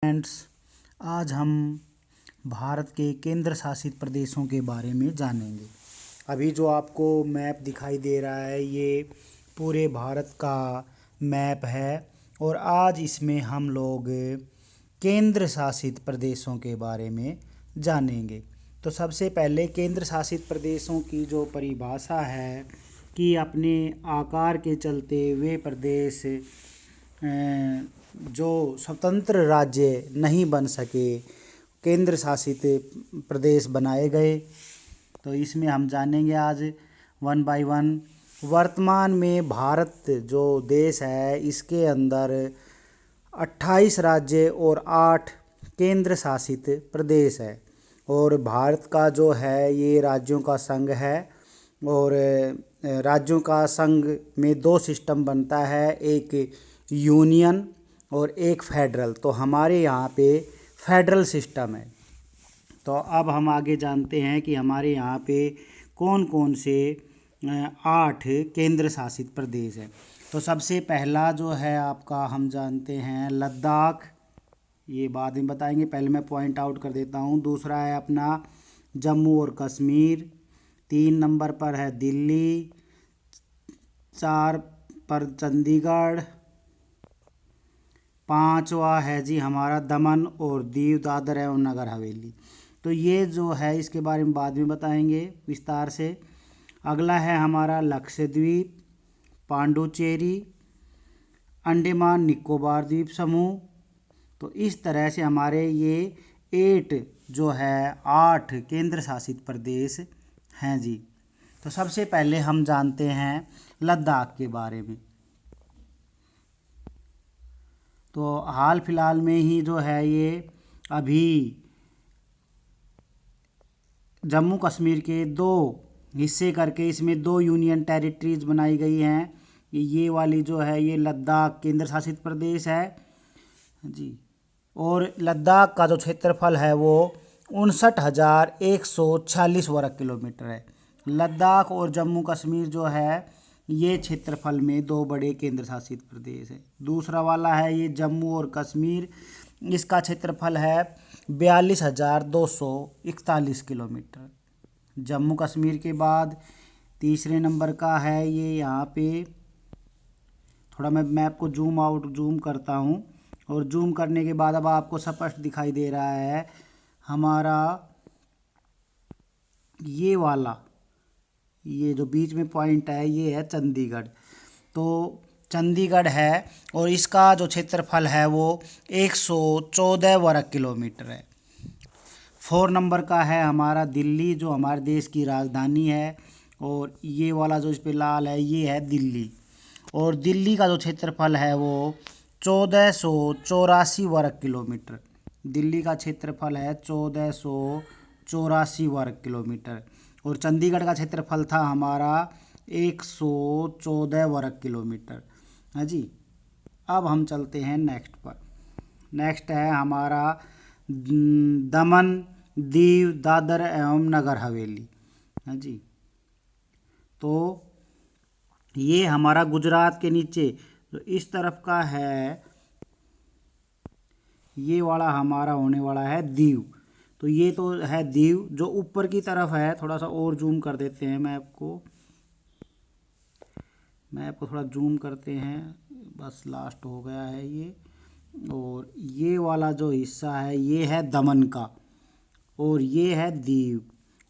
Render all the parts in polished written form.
Friends, आज हम भारत के केंद्र शासित प्रदेशों के बारे में जानेंगे। अभी जो आपको मैप दिखाई दे रहा है ये पूरे भारत का मैप है और आज इसमें हम लोग केंद्र शासित प्रदेशों के बारे में जानेंगे। तो सबसे पहले केंद्र शासित प्रदेशों की जो परिभाषा है कि अपने आकार के चलते वे प्रदेश जो स्वतंत्र राज्य नहीं बन सके, केंद्र शासित प्रदेश बनाए गए। तो इसमें हम जानेंगे आज वन बाय वन। वर्तमान में भारत जो देश है इसके अंदर 28 राज्य और 8 केंद्र शासित प्रदेश है और भारत का जो है ये राज्यों का संघ है और राज्यों का संघ में 2 सिस्टम बनता है, एक यूनियन और एक फेडरल। तो हमारे यहाँ पे फेडरल सिस्टम है। तो अब हम आगे जानते हैं कि हमारे यहाँ पे कौन कौन से 8 केंद्र शासित प्रदेश हैं। तो सबसे पहला जो है आपका हम जानते हैं लद्दाख, ये बाद में बताएंगे, पहले मैं पॉइंट आउट कर देता हूँ। दूसरा है अपना जम्मू और कश्मीर, 3 नंबर पर है दिल्ली, 4 पर चंडीगढ़, 5वां है जी हमारा दमन और दीव दादर एवं नगर हवेली। तो ये जो है इसके बारे में बाद में बताएंगे विस्तार से। अगला है हमारा लक्षद्वीप, पांडुचेरी, अंडमान निकोबार द्वीप समूह। तो इस तरह से हमारे ये 8 जो है 8 केंद्र शासित प्रदेश हैं जी। तो सबसे पहले हम जानते हैं लद्दाख के बारे में। तो हाल फिलहाल में ही जो है ये अभी जम्मू कश्मीर के 2 हिस्से करके इसमें 2 यूनियन टेरिटरीज बनाई गई हैं। ये वाली जो है ये लद्दाख केंद्र शासित प्रदेश है जी। और लद्दाख का जो क्षेत्रफल है वो 59,146 वर्ग किलोमीटर है। लद्दाख और जम्मू कश्मीर जो है ये क्षेत्रफल में 2 बड़े केंद्र शासित प्रदेश है। दूसरा वाला है ये जम्मू और कश्मीर, इसका क्षेत्रफल है 42,241 किलोमीटर। जम्मू कश्मीर के बाद तीसरे नंबर का है ये यहाँ पे, थोड़ा मैं मैप को जूम करता हूँ और जूम करने के बाद अब आपको स्पष्ट दिखाई दे रहा है हमारा ये वाला, ये जो बीच में पॉइंट है ये है चंडीगढ़। तो चंडीगढ़ है और इसका जो क्षेत्रफल है वो 114 वर्ग किलोमीटर है। 4 नंबर का है हमारा दिल्ली जो हमारे देश की राजधानी है और ये वाला जो इस पे लाल है ये है दिल्ली। और दिल्ली का जो क्षेत्रफल है वो 1484 वर्ग किलोमीटर। दिल्ली का क्षेत्रफल है 1484 वर्ग किलोमीटर और चंडीगढ़ का क्षेत्रफल था हमारा 114 वर्ग किलोमीटर। हाँ जी। अब हम चलते हैं नेक्स्ट पर। नेक्स्ट है हमारा दमन दीव दादर एवं नगर हवेली। हाँ जी। तो ये हमारा गुजरात के नीचे जो इस तरफ का है ये वाला हमारा होने वाला है दीव। तो ये तो है दीव जो ऊपर की तरफ है। थोड़ा सा और जूम कर देते हैं मैप को थोड़ा जूम करते हैं, बस लास्ट हो गया है ये। और ये वाला जो हिस्सा है ये है दमन का और ये है दीव।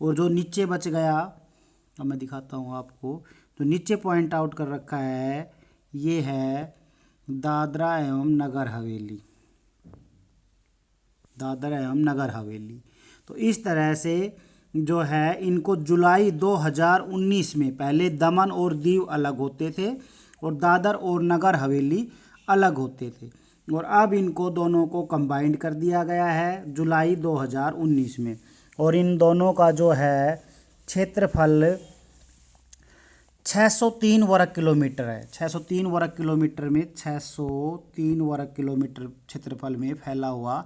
और जो नीचे बच गया अब मैं दिखाता हूँ आपको, जो नीचे पॉइंट आउट कर रखा है ये है दादरा एवं नगर हवेली। दादरा एवं नगर हवेली। तो इस तरह से जो है इनको जुलाई 2019 में, पहले दमन और दीव अलग होते थे और दादर और नगर हवेली अलग होते थे और अब इनको दोनों को कंबाइंड कर दिया गया है जुलाई 2019 में। और इन दोनों का जो है क्षेत्रफल 603 वर्ग किलोमीटर है। 603 वर्ग किलोमीटर में 603 वर्ग किलोमीटर क्षेत्रफल में फैला हुआ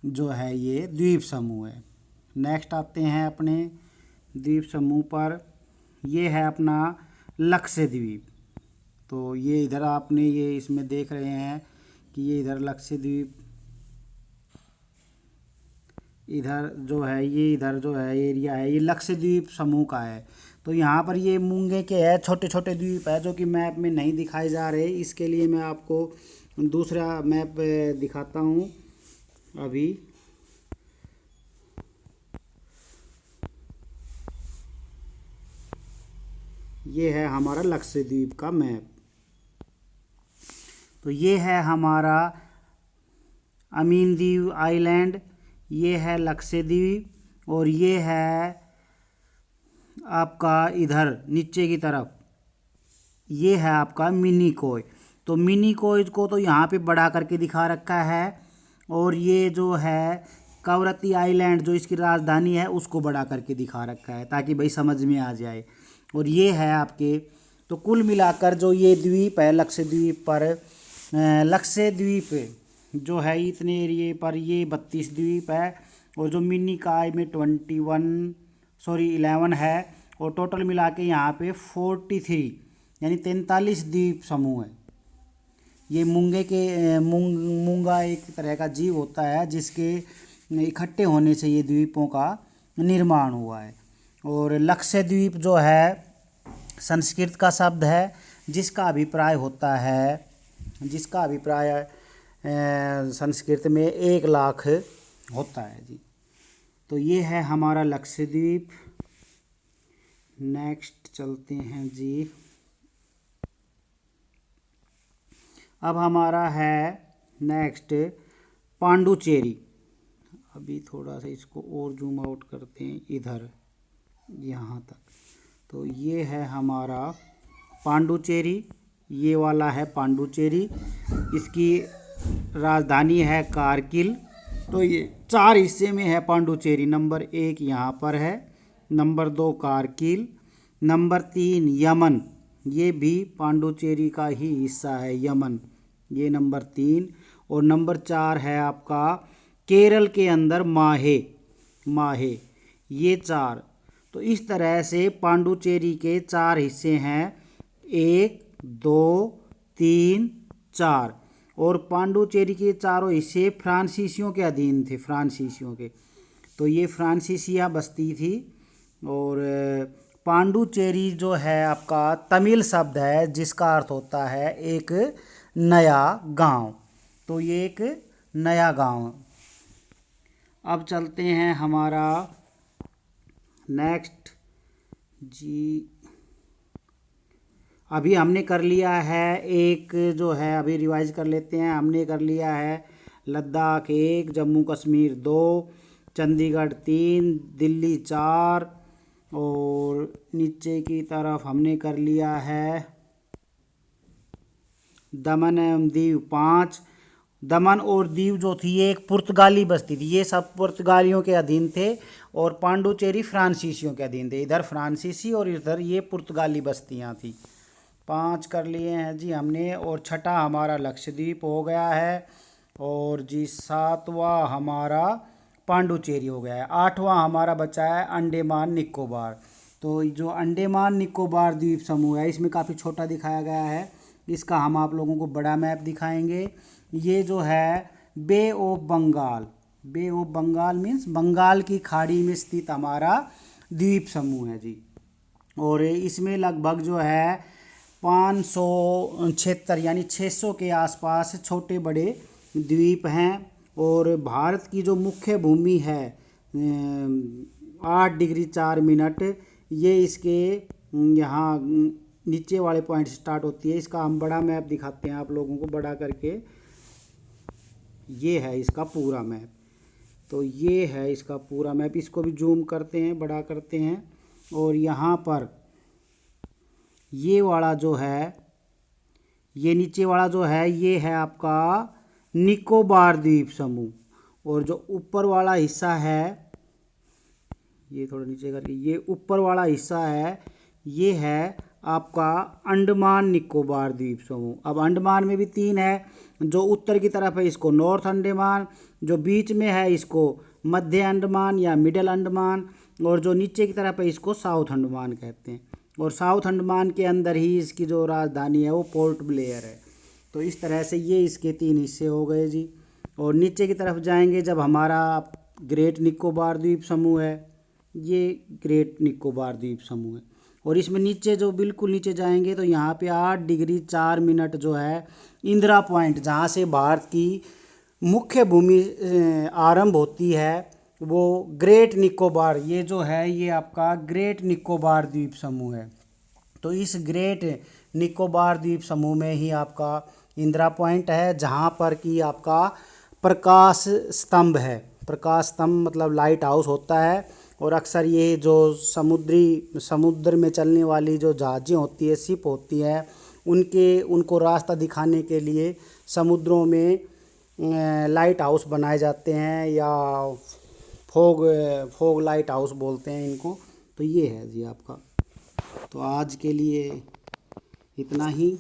जो है ये द्वीप समूह है। नेक्स्ट आते हैं अपने द्वीप समूह पर, ये है अपना लक्षद्वीप। तो ये इधर आपने ये इसमें देख रहे हैं कि ये इधर लक्षद्वीप इधर जो है ये, इधर जो है एरिया है ये लक्षद्वीप समूह का है। तो यहाँ पर ये मूंगे के है छोटे छोटे द्वीप है जो कि मैप में नहीं दिखाए जा रहे। इसके लिए मैं आपको दूसरा मैप दिखाता हूँ अभी। ये है हमारा लक्षद्वीप का मैप। तो ये है हमारा अमीनदीव आइलैंड, ये है लक्षद्वीप, और ये है आपका इधर नीचे की तरफ ये है आपका मिनिकोय। तो मिनिकोय को तो यहाँ पे बड़ा करके दिखा रखा है, और ये जो है कवरत्ती आइलैंड जो इसकी राजधानी है उसको बड़ा करके दिखा रखा है ताकि भाई समझ में आ जाए। और ये है आपके, तो कुल मिलाकर जो ये द्वीप है लक्षद्वीप पर, लक्षद्वीप जो है इतने एरिए पर ये 32 द्वीप है, और जो मिनिकॉय में 11 है, और टोटल मिला के यहाँ पे 43 यानी 43 द्वीप समूह है। ये मूंगा एक तरह का जीव होता है जिसके इकट्ठे होने से ये द्वीपों का निर्माण हुआ है। और लक्षद्वीप जो है संस्कृत का शब्द है जिसका अभिप्राय संस्कृत में 1 लाख होता है जी। तो ये है हमारा लक्षद्वीप। नेक्स्ट चलते हैं जी। अब हमारा है नेक्स्ट पांडुचेरी। अभी थोड़ा सा इसको और जूम आउट करते हैं इधर यहाँ तक। तो ये है हमारा पांडुचेरी, ये वाला है पांडुचेरी, इसकी राजधानी है कारगिल। तो ये 4 हिस्से में है पांडुचेरी। नंबर 1 यहाँ पर है, नंबर 2 कारगिल, नंबर 3 यमन, ये भी पांडुचेरी का ही हिस्सा है यमन, ये नंबर 3, और नंबर 4 है आपका केरल के अंदर माहे, ये 4। तो इस तरह से पांडुचेरी के 4 हिस्से हैं, 1 2 3 4। और पांडुचेरी के चारों हिस्से फ्रांसीसियों के अधीन थे, फ्रांसीसियों के। तो ये फ्रांसीसिया बस्ती थी। और पांडुचेरी जो है आपका तमिल शब्द है जिसका अर्थ होता है एक नया गांव। तो ये एक नया गांव। अब चलते हैं हमारा नेक्स्ट जी। अभी हमने कर लिया है एक जो है, अभी रिवाइज कर लेते हैं। हमने कर लिया है लद्दाख 1, जम्मू कश्मीर 2, चंडीगढ़ 3, दिल्ली 4, और नीचे की तरफ हमने कर लिया है दमन एवं दीव 5। दमन और दीव जो थी ये एक पुर्तगाली बस्ती थी, ये सब पुर्तगालियों के अधीन थे, और पांडुचेरी फ्रांसीसियों के अधीन थे। इधर फ्रांसीसी और इधर ये पुर्तगाली बस्तियां थी। 5 कर लिए हैं जी हमने। और छठा हमारा लक्षद्वीप हो गया है, और जी 7वां हमारा पांडुचेरी हो गया है। 8वां हमारा बचा है अंडमान निकोबार। तो जो अंडमान निकोबार द्वीप समूह है इसमें काफ़ी छोटा दिखाया गया है, इसका हम आप लोगों को बड़ा मैप दिखाएंगे। ये जो है बे ऑफ बंगाल मीन्स बंगाल की खाड़ी में स्थित हमारा द्वीप समूह है जी। और इसमें लगभग जो है 576 यानी 600 के आसपास छोटे बड़े द्वीप हैं। और भारत की जो मुख्य भूमि है 8 डिग्री 4 मिनट, ये इसके यहाँ नीचे वाले पॉइंट स्टार्ट होती है। इसका हम बड़ा मैप दिखाते हैं आप लोगों को बड़ा करके। ये है इसका पूरा मैप। तो ये है इसका पूरा मैप, इसको भी जूम करते हैं, बड़ा करते हैं। और यहाँ पर ये वाला जो है, ये नीचे वाला जो है ये है आपका निकोबार द्वीप समूह। और जो ऊपर वाला हिस्सा है, ये थोड़ा नीचे करके, ये ऊपर वाला हिस्सा है ये है आपका अंडमान निकोबार द्वीप समूह। अब अंडमान में भी 3 है, जो उत्तर की तरफ है इसको नॉर्थ अंडमान, जो बीच में है इसको मध्य अंडमान या मिडल अंडमान, और जो नीचे की तरफ है इसको साउथ अंडमान कहते हैं। और साउथ अंडमान के अंदर ही इसकी जो राजधानी है वो पोर्ट ब्लेयर है। तो इस तरह से ये इसके 3 हिस्से हो गए जी। और नीचे की तरफ जाएंगे जब हमारा ग्रेट निकोबार द्वीप समूह है, ये ग्रेट निकोबार द्वीप समूह है। और इसमें नीचे जो बिल्कुल नीचे जाएंगे तो यहाँ पे 8 डिग्री 4 मिनट जो है इंदिरा पॉइंट, जहाँ से भारत की मुख्य भूमि आरंभ होती है, वो ग्रेट निकोबार, ये जो है ये आपका ग्रेट निकोबार द्वीप समूह है। तो इस ग्रेट निकोबार द्वीप समूह में ही आपका इंदिरा पॉइंट है, जहाँ पर कि आपका प्रकाश स्तंभ है। प्रकाश स्तंभ मतलब लाइट हाउस होता है। और अक्सर ये जो समुद्र में चलने वाली जो जहाज़ें होती है, शिप होती है, उनको रास्ता दिखाने के लिए समुद्रों में लाइट हाउस बनाए जाते हैं, या फोग लाइट हाउस बोलते हैं इनको। तो ये है जी आपका। तो आज के लिए इतना ही।